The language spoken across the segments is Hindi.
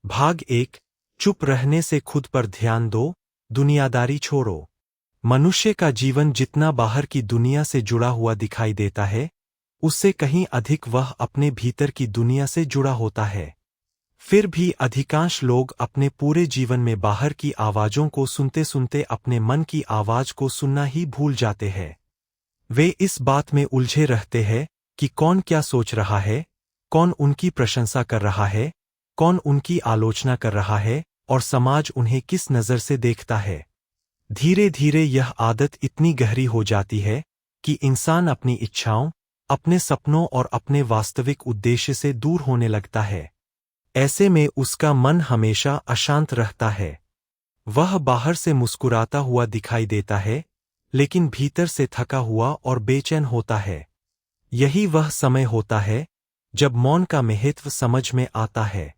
भाग 1। चुप रहने से खुद पर ध्यान दो, दुनियादारी छोड़ो। मनुष्य का जीवन जितना बाहर की दुनिया से जुड़ा हुआ दिखाई देता है, उससे कहीं अधिक वह अपने भीतर की दुनिया से जुड़ा होता है। फिर भी अधिकांश लोग अपने पूरे जीवन में बाहर की आवाज़ों को सुनते सुनते अपने मन की आवाज़ को सुनना ही भूल जाते हैं। वे इस बात में उलझे रहते हैं कि कौन क्या सोच रहा है, कौन उनकी प्रशंसा कर रहा है, कौन उनकी आलोचना कर रहा है और समाज उन्हें किस नज़र से देखता है। धीरे धीरे यह आदत इतनी गहरी हो जाती है कि इंसान अपनी इच्छाओं, अपने सपनों और अपने वास्तविक उद्देश्य से दूर होने लगता है। ऐसे में उसका मन हमेशा अशांत रहता है। वह बाहर से मुस्कुराता हुआ दिखाई देता है, लेकिन भीतर से थका हुआ और बेचैन होता है। यही वह समय होता है जब मौन का महत्व समझ में आता है।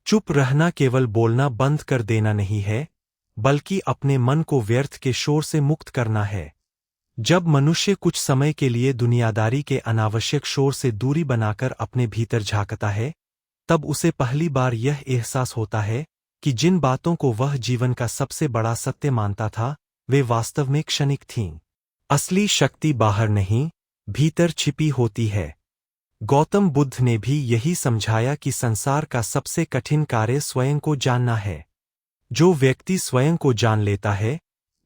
चुप रहना केवल बोलना बंद कर देना नहीं है, बल्कि अपने मन को व्यर्थ के शोर से मुक्त करना है। जब मनुष्य कुछ समय के लिए दुनियादारी के अनावश्यक शोर से दूरी बनाकर अपने भीतर झांकता है, तब उसे पहली बार यह एहसास होता है कि जिन बातों को वह जीवन का सबसे बड़ा सत्य मानता था, वे वास्तव में क्षणिक थीं। असली शक्ति बाहर नहीं, भीतर छिपी होती है। गौतम बुद्ध ने भी यही समझाया कि संसार का सबसे कठिन कार्य स्वयं को जानना है। जो व्यक्ति स्वयं को जान लेता है,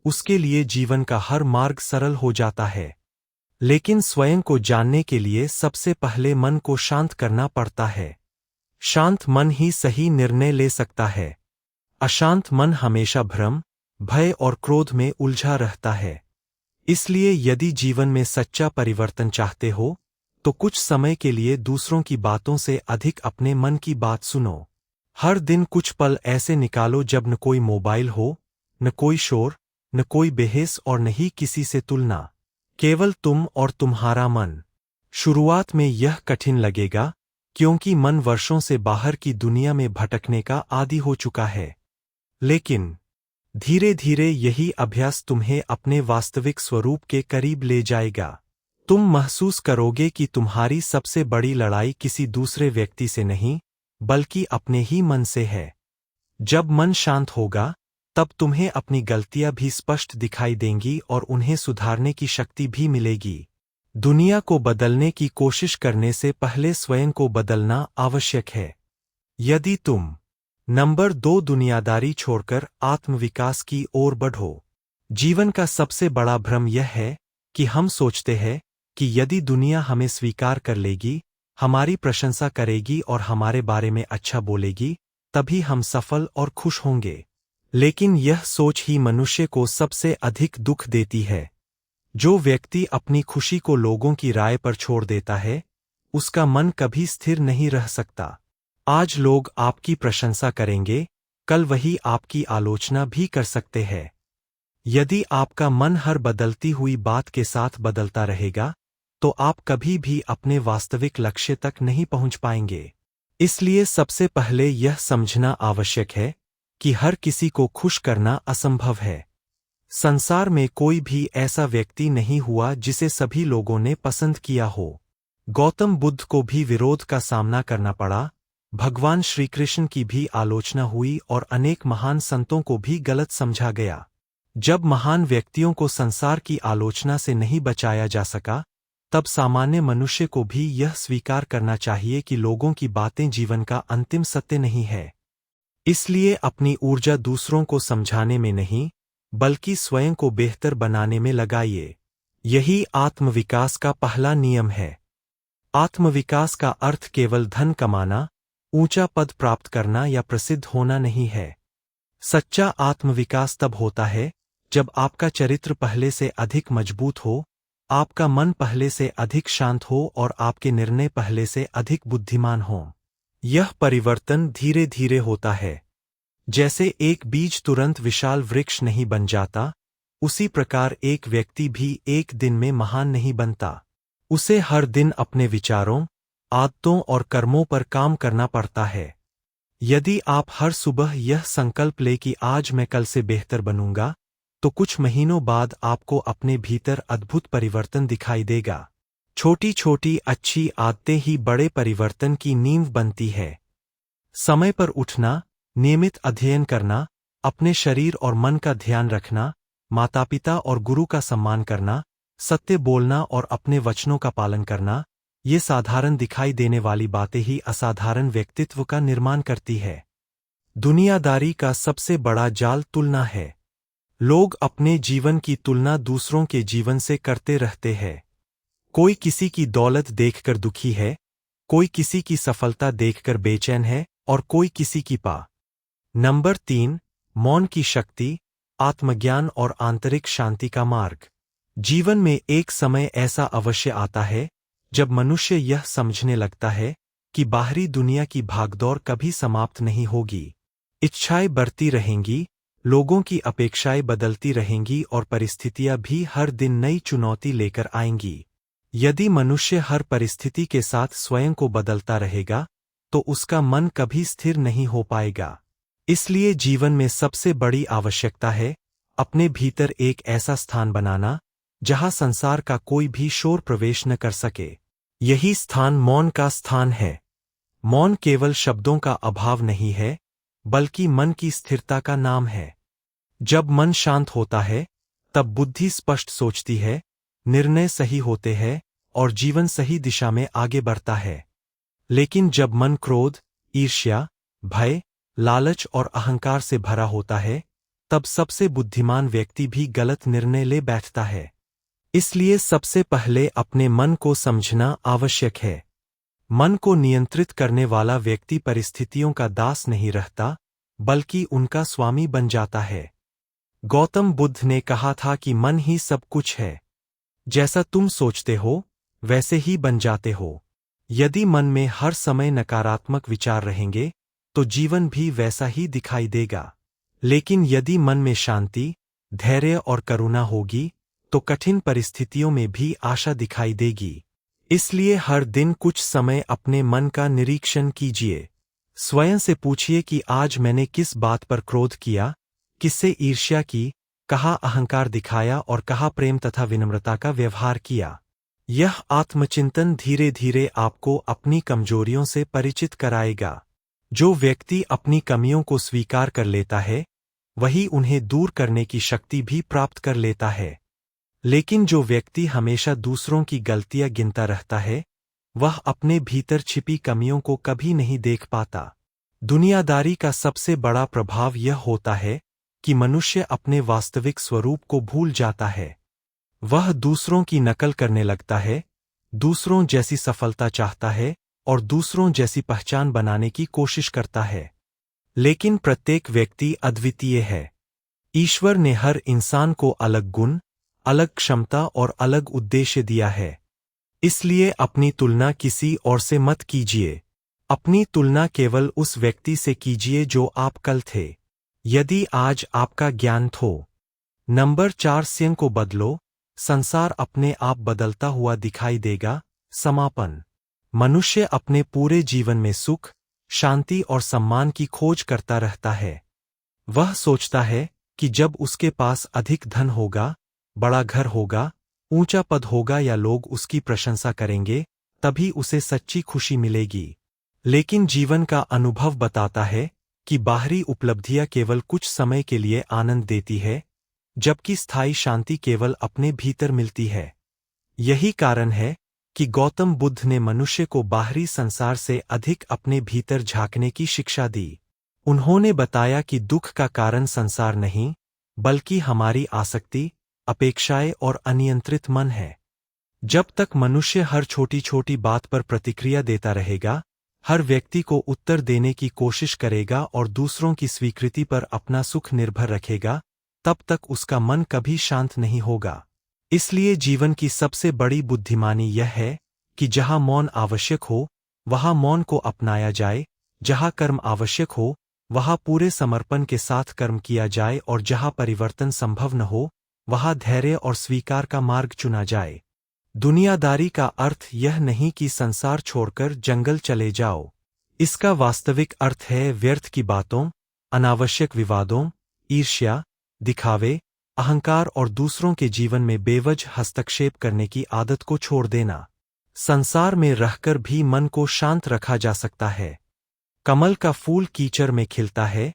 उसके लिए जीवन का हर मार्ग सरल हो जाता है। लेकिन स्वयं को जानने के लिए सबसे पहले मन को शांत करना पड़ता है। शांत मन ही सही निर्णय ले सकता है। अशांत मन हमेशा भ्रम, भय और क्रोध में उलझा रहता है। इसलिए यदि जीवन में सच्चा परिवर्तन चाहते हो, तो कुछ समय के लिए दूसरों की बातों से अधिक अपने मन की बात सुनो। हर दिन कुछ पल ऐसे निकालो जब न कोई मोबाइल हो, न कोई शोर, न कोई बहस और न ही किसी से तुलना। केवल तुम और तुम्हारा मन। शुरुआत में यह कठिन लगेगा, क्योंकि मन वर्षों से बाहर की दुनिया में भटकने का आदी हो चुका है। लेकिन धीरे धीरे यही अभ्यास तुम्हें अपने वास्तविक स्वरूप के करीब ले जाएगा। तुम महसूस करोगे कि तुम्हारी सबसे बड़ी लड़ाई किसी दूसरे व्यक्ति से नहीं, बल्कि अपने ही मन से है। जब मन शांत होगा, तब तुम्हें अपनी गलतियां भी स्पष्ट दिखाई देंगी और उन्हें सुधारने की शक्ति भी मिलेगी। दुनिया को बदलने की कोशिश करने से पहले स्वयं को बदलना आवश्यक है। यदि तुम नंबर 2 दुनियादारी छोड़कर आत्मविकास की ओर बढ़ो। जीवन का सबसे बड़ा भ्रम यह है कि हम सोचते हैं कि यदि दुनिया हमें स्वीकार कर लेगी, हमारी प्रशंसा करेगी और हमारे बारे में अच्छा बोलेगी, तभी हम सफल और खुश होंगे। लेकिन यह सोच ही मनुष्य को सबसे अधिक दुख देती है। जो व्यक्ति अपनी खुशी को लोगों की राय पर छोड़ देता है, उसका मन कभी स्थिर नहीं रह सकता। आज लोग आपकी प्रशंसा करेंगे, कल वही आपकी आलोचना भी कर सकते हैं। यदि आपका मन हर बदलती हुई बात के साथ बदलता रहेगा, तो आप कभी भी अपने वास्तविक लक्ष्य तक नहीं पहुंच पाएंगे। इसलिए सबसे पहले यह समझना आवश्यक है कि हर किसी को खुश करना असंभव है। संसार में कोई भी ऐसा व्यक्ति नहीं हुआ जिसे सभी लोगों ने पसंद किया हो। गौतम बुद्ध को भी विरोध का सामना करना पड़ा, भगवान श्री कृष्ण की भी आलोचना हुई और अनेक महान संतों को भी गलत समझा गया। जब महान व्यक्तियों को संसार की आलोचना से नहीं बचाया जा सका, तब सामान्य मनुष्य को भी यह स्वीकार करना चाहिए कि लोगों की बातें जीवन का अंतिम सत्य नहीं है। इसलिए अपनी ऊर्जा दूसरों को समझाने में नहीं, बल्कि स्वयं को बेहतर बनाने में लगाइए। यही आत्मविकास का पहला नियम है। आत्मविकास का अर्थ केवल धन कमाना, ऊंचा पद प्राप्त करना या प्रसिद्ध होना नहीं है। सच्चा आत्मविकास तब होता है जब आपका चरित्र पहले से अधिक मजबूत हो, आपका मन पहले से अधिक शांत हो और आपके निर्णय पहले से अधिक बुद्धिमान हों। यह परिवर्तन धीरे धीरे होता है। जैसे एक बीज तुरंत विशाल वृक्ष नहीं बन जाता, उसी प्रकार एक व्यक्ति भी एक दिन में महान नहीं बनता। उसे हर दिन अपने विचारों, आदतों और कर्मों पर काम करना पड़ता है। यदि आप हर सुबह यह संकल्प लें कि आज मैं कल से बेहतर बनूंगा, तो कुछ महीनों बाद आपको अपने भीतर अद्भुत परिवर्तन दिखाई देगा। छोटी छोटी अच्छी आदतें ही बड़े परिवर्तन की नींव बनती है। समय पर उठना, नियमित अध्ययन करना, अपने शरीर और मन का ध्यान रखना, माता पिता और गुरु का सम्मान करना, सत्य बोलना और अपने वचनों का पालन करना, ये साधारण दिखाई देने वाली बातें ही असाधारण व्यक्तित्व का निर्माण करती है। दुनियादारी का सबसे बड़ा जाल तुलना है। लोग अपने जीवन की तुलना दूसरों के जीवन से करते रहते हैं। कोई किसी की दौलत देखकर दुखी है, कोई किसी की सफलता देखकर बेचैन है और कोई किसी की पा। नंबर 3, मौन की शक्ति, आत्मज्ञान और आंतरिक शांति का मार्ग। जीवन में एक समय ऐसा अवश्य आता है जब मनुष्य यह समझने लगता है कि बाहरी दुनिया की भागदौड़ कभी समाप्त नहीं होगी। इच्छाएं बढ़ती रहेंगी, लोगों की अपेक्षाएं बदलती रहेंगी और परिस्थितियां भी हर दिन नई चुनौती लेकर आएंगी। यदि मनुष्य हर परिस्थिति के साथ स्वयं को बदलता रहेगा तो उसका मन कभी स्थिर नहीं हो पाएगा। इसलिए जीवन में सबसे बड़ी आवश्यकता है अपने भीतर एक ऐसा स्थान बनाना जहां संसार का कोई भी शोर प्रवेश न कर सके। यही स्थान मौन का स्थान है। मौन केवल शब्दों का अभाव नहीं है, बल्कि मन की स्थिरता का नाम है। जब मन शांत होता है, तब बुद्धि स्पष्ट सोचती है, निर्णय सही होते हैं और जीवन सही दिशा में आगे बढ़ता है। लेकिन जब मन क्रोध, ईर्ष्या, भय, लालच और अहंकार से भरा होता है, तब सबसे बुद्धिमान व्यक्ति भी गलत निर्णय ले बैठता है। इसलिए सबसे पहले अपने मन को समझना आवश्यक है। मन को नियंत्रित करने वाला व्यक्ति परिस्थितियों का दास नहीं रहता, बल्कि उनका स्वामी बन जाता है। गौतम बुद्ध ने कहा था कि मन ही सब कुछ है। जैसा तुम सोचते हो, वैसे ही बन जाते हो। यदि मन में हर समय नकारात्मक विचार रहेंगे, तो जीवन भी वैसा ही दिखाई देगा। लेकिन यदि मन में शांति, धैर्य और करुणा होगी, तो कठिन परिस्थितियों में भी आशा दिखाई देगी। इसलिए हर दिन कुछ समय अपने मन का निरीक्षण कीजिए। स्वयं से पूछिए कि आज मैंने किस बात पर क्रोध किया, किससे ईर्ष्या की, कहाँ अहंकार दिखाया और कहाँ प्रेम तथा विनम्रता का व्यवहार किया। यह आत्मचिंतन धीरे धीरे आपको अपनी कमजोरियों से परिचित कराएगा। जो व्यक्ति अपनी कमियों को स्वीकार कर लेता है, वही उन्हें दूर करने की शक्ति भी प्राप्त कर लेता है। लेकिन जो व्यक्ति हमेशा दूसरों की गलतियां गिनता रहता है, वह अपने भीतर छिपी कमियों को कभी नहीं देख पाता। दुनियादारी का सबसे बड़ा प्रभाव यह होता है कि मनुष्य अपने वास्तविक स्वरूप को भूल जाता है। वह दूसरों की नकल करने लगता है, दूसरों जैसी सफलता चाहता है और दूसरों जैसी पहचान बनाने की कोशिश करता है। लेकिन प्रत्येक व्यक्ति अद्वितीय है। ईश्वर ने हर इंसान को अलग गुण, अलग क्षमता और अलग उद्देश्य दिया है। इसलिए अपनी तुलना किसी और से मत कीजिए। अपनी तुलना केवल उस व्यक्ति से कीजिए जो आप कल थे, यदि आज आपका ज्ञान हो। नंबर 4, स्वयं को बदलो, संसार अपने आप बदलता हुआ दिखाई देगा। समापन। मनुष्य अपने पूरे जीवन में सुख, शांति और सम्मान की खोज करता रहता है। वह सोचता है कि जब उसके पास अधिक धन होगा, बड़ा घर होगा, ऊंचा पद होगा या लोग उसकी प्रशंसा करेंगे, तभी उसे सच्ची खुशी मिलेगी। लेकिन जीवन का अनुभव बताता है कि बाहरी उपलब्धियां केवल कुछ समय के लिए आनंद देती है, जबकि स्थायी शांति केवल अपने भीतर मिलती है। यही कारण है कि गौतम बुद्ध ने मनुष्य को बाहरी संसार से अधिक अपने भीतर झांकने की शिक्षा दी। उन्होंने बताया कि दुख का कारण संसार नहीं, बल्कि हमारी आसक्ति, अपेक्षाएं और अनियंत्रित मन है। जब तक मनुष्य हर छोटी छोटी बात पर प्रतिक्रिया देता रहेगा, हर व्यक्ति को उत्तर देने की कोशिश करेगा और दूसरों की स्वीकृति पर अपना सुख निर्भर रखेगा, तब तक उसका मन कभी शांत नहीं होगा। इसलिए जीवन की सबसे बड़ी बुद्धिमानी यह है कि जहां मौन आवश्यक हो, वहां मौन को अपनाया जाए, जहां कर्म आवश्यक हो, वहां पूरे समर्पण के साथ कर्म किया जाए और जहां परिवर्तन संभव न हो, वहां धैर्य और स्वीकार का मार्ग चुना जाए। दुनियादारी का अर्थ यह नहीं कि संसार छोड़कर जंगल चले जाओ। इसका वास्तविक अर्थ है व्यर्थ की बातों, अनावश्यक विवादों, ईर्ष्या, दिखावे, अहंकार और दूसरों के जीवन में बेवजह हस्तक्षेप करने की आदत को छोड़ देना। संसार में रहकर भी मन को शांत रखा जा सकता है। कमल का फूल कीचड़ में खिलता है,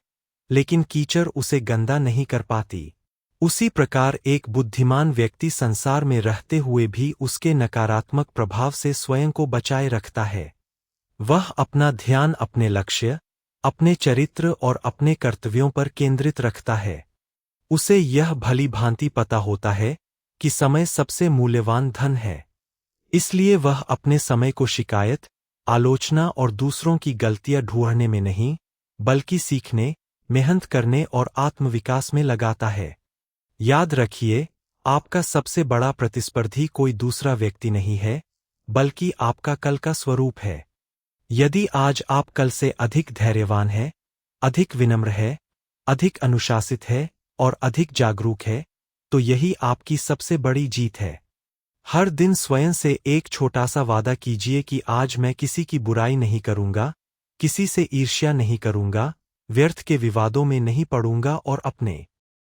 लेकिन कीचड़ उसे गंदा नहीं कर पाती। उसी प्रकार एक बुद्धिमान व्यक्ति संसार में रहते हुए भी उसके नकारात्मक प्रभाव से स्वयं को बचाए रखता है। वह अपना ध्यान अपने लक्ष्य, अपने चरित्र और अपने कर्तव्यों पर केंद्रित रखता है। उसे यह भली भांति पता होता है कि समय सबसे मूल्यवान धन है। इसलिए वह अपने समय को शिकायत, आलोचना और दूसरों की गलतियां ढूंढने में नहीं, बल्कि सीखने, मेहनत करने और आत्मविकास में लगाता है। याद रखिए, आपका सबसे बड़ा प्रतिस्पर्धी कोई दूसरा व्यक्ति नहीं है, बल्कि आपका कल का स्वरूप है। यदि आज आप कल से अधिक धैर्यवान है, अधिक विनम्र है, अधिक अनुशासित है और अधिक जागरूक है, तो यही आपकी सबसे बड़ी जीत है। हर दिन स्वयं से एक छोटा सा वादा कीजिए कि आज मैं किसी की बुराई नहीं करूंगा, किसी से ईर्ष्या नहीं करूंगा, व्यर्थ के विवादों में नहीं पड़ूंगा और अपने